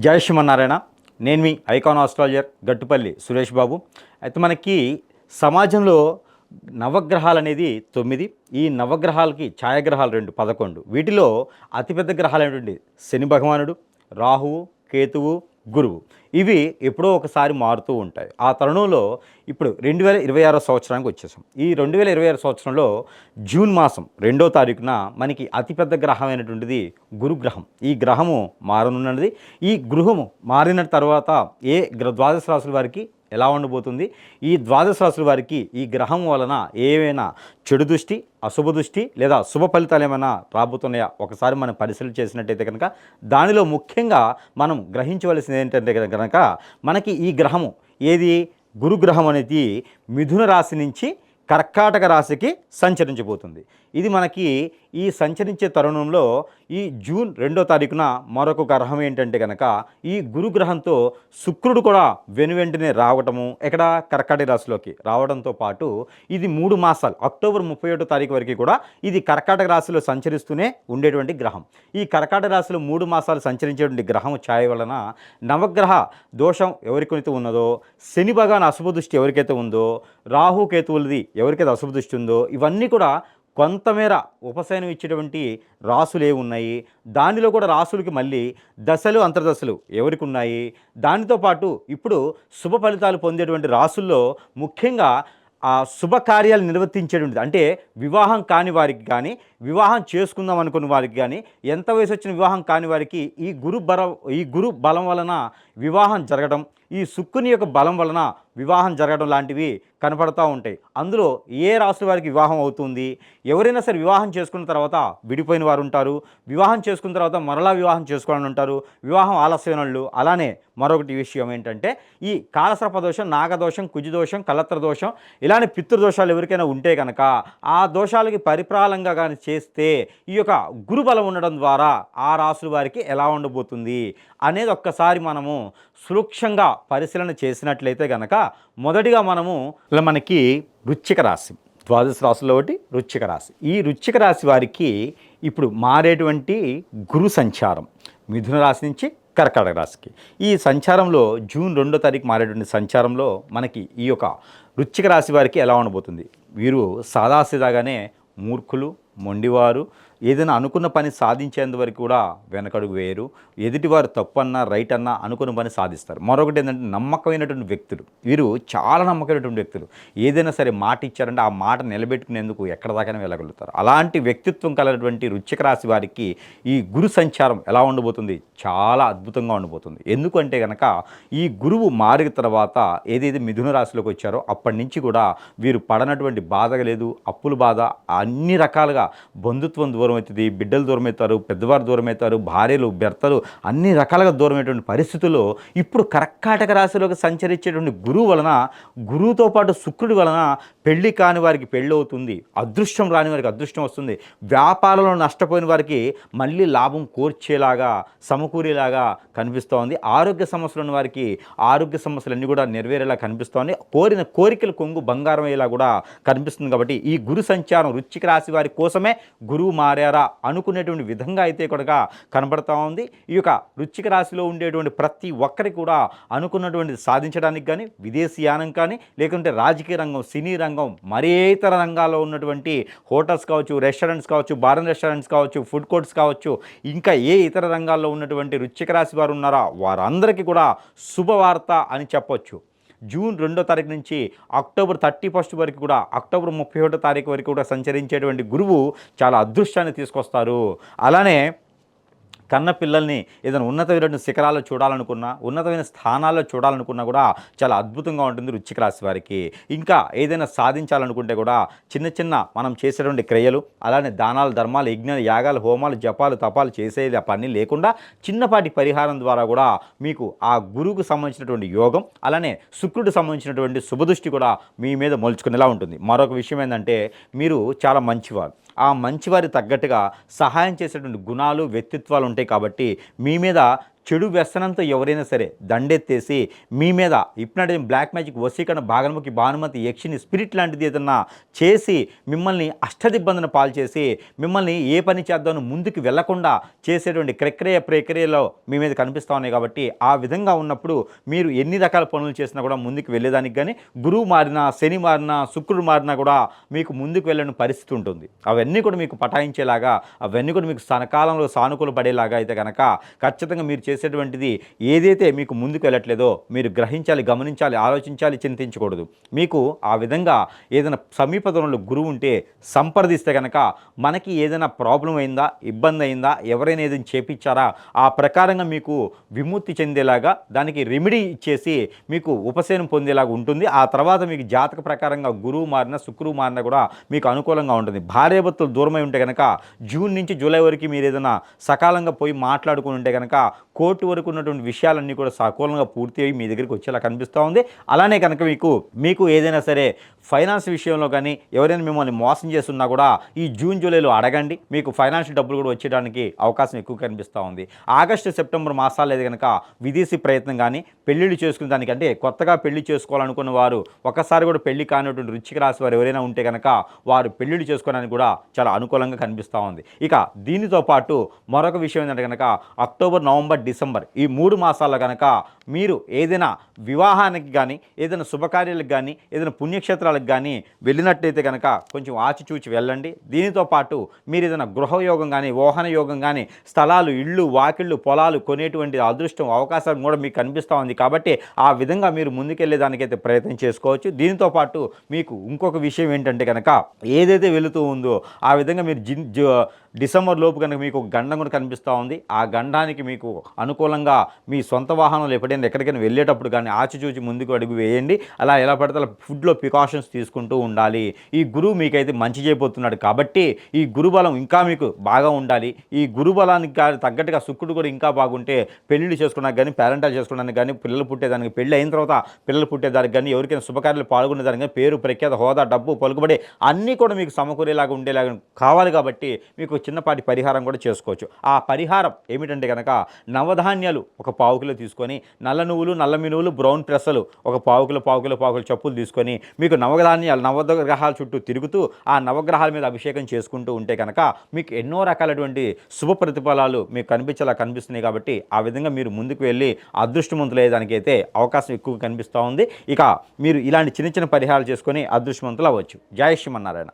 జై శ్రీమన్నారాయణ. నేను మీ icon astrologer Gattupalli Suresh Babu. అయితే మనకి సమాజంలో నవగ్రహాలు అనేది 9. ఈ నవగ్రహాలకి ఛాయాగ్రహాలు 2 11. వీటిలో అతిపెద్ద గ్రహాలైనటువంటి శని భగవానుడు, రాహువు, కేతువు, గురువు ఇవి ఎప్పుడో ఒకసారి మారుతూ ఉంటాయి. ఆ తరుణంలో ఇప్పుడు 2026 సంవత్సరానికి వచ్చేసాం. ఈ 2026 సంవత్సరంలో జూన్ మాసం 2వ తారీఖున మనకి అతిపెద్ద గ్రహమైనటువంటిది గురుగ్రహం. ఈ గ్రహము మారనున్నది. ఈ గృహము మారిన తర్వాత ద్వాదశ రాశుల వారికి ఎలా ఉండబోతుంది, ఈ ద్వాదశ రాశుల వారికి ఈ గ్రహం వలన ఏమైనా చెడు దృష్టి, అశుభ దృష్టి లేదా శుభ ఫలితాలు ఏమైనా రాబోతున్నాయా ఒకసారి మనం పరిశీలన చేసినట్టయితే కనుక దానిలో ముఖ్యంగా మనం గ్రహించవలసింది ఏంటంటే కనుక మనకి ఈ గ్రహము ఏది గురుగ్రహం అనేది మిథున రాశి నుంచి కర్కాటక రాశికి సంచరించబోతుంది. ఇది మనకి ఈ సంచరించే తరుణంలో ఈ జూన్ 2వ తారీఖున మరొక గ్రహం ఏంటంటే కనుక ఈ గురుగ్రహంతో శుక్రుడు కూడా వెనువెంటనే రావటము ఇక్కడ కర్కాటక రాశిలోకి రావడంతో పాటు ఇది 3 మాసాలు అక్టోబర్ 31వ తారీఖు వరకు కూడా ఇది కర్కాటక రాశిలో సంచరిస్తూనే ఉండేటువంటి గ్రహం. ఈ కర్కాటక రాశిలో 3 మాసాలు సంచరించేటువంటి గ్రహం ఛాయ వలన నవగ్రహ దోషం ఎవరికైతే ఉన్నదో, శని భగవాన్ అశుభ దృష్టి ఎవరికైతే ఉందో, రాహు కేతువులది ఎవరికైతే అశుభ దృష్టి ఉందో ఇవన్నీ కూడా కొంతమేర ఉపశమనం ఇచ్చేటువంటి రాసులు ఏమున్నాయి, దానిలో కూడా రాసులకి మళ్ళీ దశలు అంతర్దశలు ఎవరికి ఉన్నాయి, దానితో పాటు ఇప్పుడు శుభ ఫలితాలు పొందేటువంటి రాసుల్లో ముఖ్యంగా ఆ శుభకార్యాలు నిర్వర్తించేటువంటిది అంటే వివాహం కాని వారికి కానీ, వివాహం చేసుకుందాం అనుకున్న వారికి కానీ, ఎంత వయసు వచ్చిన వివాహం కాని వారికి ఈ గురు బలం వలన వివాహం జరగడం, ఈ శుక్రుని యొక్క బలం వలన వివాహం జరగడం లాంటివి కనపడతా ఉంటాయి. అందులో ఏ రాశుల వారికి వివాహం అవుతుంది, ఎవరైనా సరే వివాహం చేసుకున్న తర్వాత విడిపోయిన వారు ఉంటారు, వివాహం చేసుకున్న తర్వాత మరలా వివాహం చేసుకోవాలని ఉంటారు, వివాహం ఆలస్యమైన వాళ్ళు. అలానే మరొకటి విషయం ఏంటంటే ఈ కాలసర్ప దోషం, నాగదోషం, కుజదోషం, కలత్ర దోషం ఇలానే పితృదోషాలు ఎవరికైనా ఉంటే కనుక ఆ దోషాలకి పరిప్రాళంగా కానీ చేస్తే ఈ యొక్క గురుబలం ఉండడం ద్వారా ఆ రాశుల వారికి ఎలా ఉండబోతుంది అనేది ఒక్కసారి మనము సూక్ష్మంగా పరిశీలన చేసినట్లయితే కనుక మొదటిగా మనకి వృశ్చిక రాశి, ద్వాదశ రాశుల్లో ఒకటి వృశ్చిక రాశి. ఈ వృశ్చిక రాశి వారికి ఇప్పుడు మారేటువంటి గురు సంచారం మిథున రాశి నుంచి కర్కాటక రాశికి. ఈ సంచారంలో జూన్ 2వ తారీఖు మారేటువంటి సంచారంలో మనకి ఈ యొక్క వృశ్చిక రాశి వారికి ఎలా ఉండబోతుంది. వీరు సాదాసీదాగానే మూర్ఖులు, మొండివారు, ఏదైనా అనుకున్న పని సాధించేంత వరకు కూడా వెనకడుగు వేయరు. ఎదుటివారు తప్పు అన్నా రైట్ అన్నా అనుకున్న పని సాధిస్తారు. మరొకటి ఏంటంటే నమ్మకమైనటువంటి వ్యక్తులు, వీరు చాలా నమ్మకమైనటువంటి వ్యక్తులు. ఏదైనా సరే మాట ఇచ్చారంటే ఆ మాట నిలబెట్టుకునేందుకు ఎక్కడ దాకా వెళ్ళగలుగుతారు. అలాంటి వ్యక్తిత్వం కలిగినటువంటి వృశ్చిక రాశి వారికి ఈ గురు సంచారం ఎలా ఉండబోతుంది, చాలా అద్భుతంగా ఉండబోతుంది. ఎందుకంటే కనుక ఈ గురువు మారిన తర్వాత ఏదైతే మిథున రాశిలోకి వచ్చారో అప్పటి నుంచి కూడా వీరు పడనటువంటి బాధ లేదు, అప్పుల బాధ, అన్ని రకాలుగా బంధుత్వం దూరం అవుతుంది, బిడ్డలు దూరం అవుతారు, పెద్దవారు దూరం అవుతారు, భార్యలు, భర్తలు అన్ని రకాలుగా దూరమైనటువంటి పరిస్థితుల్లో ఇప్పుడు కర్కాటక రాశిలోకి సంచరించేటువంటి గురువు వలన, గురువుతో పాటు శుక్రుడి వలన పెళ్లి కాని వారికి పెళ్ళి అవుతుంది, అదృష్టం రాని వారికి అదృష్టం వస్తుంది, వ్యాపారంలో నష్టపోయిన వారికి మళ్ళీ లాభం కోర్చేలాగా సమకూరేలాగా కనిపిస్తోంది, ఆరోగ్య సమస్యలు ఉన్న వారికి ఆరోగ్య సమస్యలన్నీ కూడా నెరవేరేలా కనిపిస్తోంది, కోరిన కోరికలు కొంగు బంగారం అయ్యేలా కూడా కనిపిస్తుంది. కాబట్టి ఈ గురు సంచారం వృశ్చిక రాశి వారి కోసమే గురువు మారారా అనుకునేటువంటి విధంగా అయితే కూడా కనబడతా ఉంది. ఈ యొక్క వృశ్చిక రాశిలో ఉండేటువంటి ప్రతి ఒక్కరికి కూడా అనుకున్నటువంటి సాధించడానికి కానీ, విదేశీయానం కానీ, లేకుంటే రాజకీయ రంగం, సినీ రంగం, మరే ఇతర రంగాల్లో ఉన్నటువంటి హోటల్స్ కావచ్చు, రెస్టారెంట్స్ కావచ్చు, బార్ అండ్ రెస్టారెంట్స్ కావచ్చు, ఫుడ్ కోర్ట్స్ కావచ్చు, ఇంకా ఏ ఇతర రంగాల్లో ఉన్నటువంటి వృశ్చిక రాశి వారు ఉన్నారా వారందరికీ కూడా శుభవార్త అని చెప్పొచ్చు. జూన్ 2వ తారీఖు నుంచి అక్టోబర్ 31 వరకు కూడా, అక్టోబర్ 31వ తారీఖు వరకు కూడా సంచరించేటువంటి గురువు చాలా అదృష్టాన్ని తీసుకొస్తారు. అలానే కన్న పిల్లల్ని ఏదైనా ఉన్నతమైన శిఖరాల్లో చూడాలనుకున్నా, ఉన్నతమైన స్థానాల్లో చూడాలనుకున్నా కూడా చాలా అద్భుతంగా ఉంటుంది వృశ్చిక రాశి వారికి. ఇంకా ఏదైనా సాధించాలనుకుంటే కూడా చిన్న చిన్న మనం చేసేటువంటి క్రియలు, అలానే దానాలు, ధర్మాలు, యజ్ఞాలు, యాగాలు, హోమాలు, జపాలు, తపాలు చేసేది ఆ పని లేకుండా చిన్నపాటి పరిహారం ద్వారా కూడా మీకు ఆ గురువుకు సంబంధించినటువంటి యోగం, అలానే శుక్రుడికి సంబంధించినటువంటి శుభదృష్టి కూడా మీ మీద మొలుచుకునేలా ఉంటుంది. మరొక విషయం ఏంటంటే మీరు చాలా మంచివారు, ఆ మంచివారి తగ్గట్టుగా సహాయం చేసేటువంటి గుణాలు, వ్యక్తిత్వాలు ఉంటాయి. కాబట్టి మీ మీద చెడు వ్యసనంతో ఎవరైనా సరే దండెత్తేసి మీ మీద హిప్నటిజం, బ్లాక్ మ్యాజిక్, వశీకరణ, భాగముఖి, భానుమతి, యక్షిని, స్పిరిట్ లాంటిది ఏదన్నా చేసి మిమ్మల్ని అష్టదిబ్బందిన పాలు చేసి మిమ్మల్ని ఏ పని చేద్దామని ముందుకు వెళ్లకుండా చేసేటువంటి ప్రక్రియలో మీ మీద కనిపిస్తూ ఉన్నాయి. కాబట్టి ఆ విధంగా ఉన్నప్పుడు మీరు ఎన్ని రకాల పనులు చేసినా కూడా ముందుకు వెళ్ళేదానికి కానీ, గురువు మారినా, శని మారినా, శుక్రుడు మారినా కూడా మీకు ముందుకు వెళ్ళని పరిస్థితి ఉంటుంది. అవన్నీ కూడా మీకు పటాయించేలాగా, అవన్నీ కూడా మీకు సకాలంలో సానుకూల పడేలాగా అయితే కనుక ఖచ్చితంగా మీరు చేసేటువంటిది ఏదైతే మీకు ముందుకు వెళ్ళట్లేదో మీరు గ్రహించాలి, గమనించాలి, ఆలోచించాలి, చింతించకూడదు. మీకు ఆ విధంగా ఏదైనా సమీప దూరంలో గురువు ఉంటే సంప్రదిస్తే కనుక మనకి ఏదైనా ప్రాబ్లం అయిందా, ఇబ్బంది అయిందా, ఎవరైనా ఏదైనా చేపించారా, ఆ ప్రకారంగా మీకు విముక్తి చెందేలాగా దానికి రెమెడీ ఇచ్చేసి మీకు ఉపశమనం పొందేలాగా ఉంటుంది. ఆ తర్వాత మీకు జాతక ప్రకారంగా గురువు మారినా, శుక్రువు మారినా కూడా మీకు అనుకూలంగా ఉంటుంది. భార్యాభర్తలు దూరమై ఉంటే కనుక జూన్ నుంచి జూలై వరకు మీరు ఏదైనా సకాలంగా పోయి మాట్లాడుకుని ఉంటే కనుక కోర్టు వరకు ఉన్నటువంటి విషయాలన్నీ కూడా సకూలంగా పూర్తి అయ్యి మీ దగ్గరికి వచ్చేలా కనిపిస్తూ ఉంది. అలానే కనుక మీకు ఏదైనా సరే ఫైనాన్స్ విషయంలో కానీ ఎవరైనా మిమ్మల్ని మోసం చేస్తున్నా కూడా ఈ జూన్ జూలైలో అడగండి, మీకు ఫైనాన్షియల్ డబ్బులు కూడా వచ్చేయడానికి అవకాశం ఎక్కువ కనిపిస్తూ ఉంది. ఆగస్టు సెప్టెంబర్ మాసాలు అయితే కనుక విదేశీ ప్రయత్నం కానీ, పెళ్ళిళ్ళు చేసుకునే దానికి అంటే కొత్తగా పెళ్లి చేసుకోవాలనుకున్న వారు, ఒకసారి కూడా పెళ్లి కానిటువంటి వృశ్చిక రాశి వారు ఎవరైనా ఉంటే కనుక వారు పెళ్ళిళ్ళు చేసుకోవడానికి కూడా చాలా అనుకూలంగా కనిపిస్తూ ఉంది. ఇక దీనితో పాటు మరొక విషయం ఏంటంటే కనుక అక్టోబర్, నవంబర్, డిసెంబర్ ఈ 3 మాసాల్లో కనుక మీరు ఏదైనా వివాహానికి కానీ, ఏదైనా శుభకార్యాలకు కానీ, ఏదైనా పుణ్యక్షేత్రాలకు కానీ వెళ్ళినట్టయితే కనుక కొంచెం ఆచిచూచి వెళ్ళండి. దీనితో పాటు మీరు ఏదైనా గృహయోగం కానీ, వాహన యోగం కానీ, స్థలాలు, ఇళ్ళు, వాకిళ్ళు, పొలాలు కొనేటువంటి అదృష్టం, అవకాశం కూడా మీకు కనిపిస్తూ ఉంది. కాబట్టి ఆ విధంగా మీరు ముందుకెళ్ళేదానికైతే ప్రయత్నం చేసుకోవచ్చు. దీనితో పాటు మీకు ఇంకొక విషయం ఏంటంటే కనుక ఏదైతే వెళుతూ ఉందో ఆ విధంగా మీరు డిసెంబర్ లోపు కనుక మీకు ఒక గండం కూడా కనిపిస్తూ ఉంది. ఆ గండానికి మీకు అనుకూలంగా మీ సొంత వాహనంలో ఎక్కడికైనా వెళ్ళేటప్పుడు కానీ ఆచిచూచి ముందుకు అడుగు వేయండి. అలా ఎలా పడితే అలా ఫుడ్లో ప్రికాషన్స్ తీసుకుంటూ ఉండాలి. ఈ గురువు మీకైతే మంచి చేయబోతున్నాడు కాబట్టి ఈ గురుబలం ఇంకా మీకు బాగా ఉండాలి. ఈ గురుబలానికి తగ్గట్టుగా శుక్రుడు కూడా ఇంకా బాగుంటే పెళ్ళిళ్ళు చేసుకోవడానికి కానీ, పేరెంటాలు చేసుకోవడానికి కానీ, పిల్లలు పుట్టేదానికి, పెళ్ళి అయిన తర్వాత పిల్లలు పుట్టేదానికి కానీ, ఎవరికైనా శుభకార్యాలు పాల్గొనేదానికి కానీ, పేరు, ప్రఖ్యాత, హోదా, డబ్బు, పలుకుబడి అన్నీ కూడా మీకు సమకూరేలాగా ఉండేలాగా కావాలి. కాబట్టి మీకు చిన్నపాటి పరిహారం కూడా చేసుకోవచ్చు. ఆ పరిహారం ఏమిటంటే కనుక నవధాన్యాలు ఒక పావు కిలో తీసుకొని, నల్ల నువ్వులు, నల్ల మినువులు, బ్రౌన్ పెసలు ఒక పావు కిలో చప్పులు తీసుకొని మీకు నవధాన్యాలు నవగ్రహాల చుట్టూ తిరుగుతూ ఆ నవగ్రహాల మీద అభిషేకం చేసుకుంటూ ఉంటే కనుక మీకు ఎన్నో రకాలటువంటి శుభ ప్రతిఫలాలు మీకు కనిపించేలా కనిపిస్తున్నాయి. కాబట్టి ఆ విధంగా మీరు ముందుకు వెళ్ళి అదృష్టవంతులు అయ్యేదానికైతే అవకాశం ఎక్కువ కనిపిస్తూ ఉంది. ఇక మీరు ఇలాంటి చిన్న చిన్న పరిహారాలు చేసుకొని అదృష్టవంతులు అవ్వచ్చు. జై శ్రీమన్నారాయణ.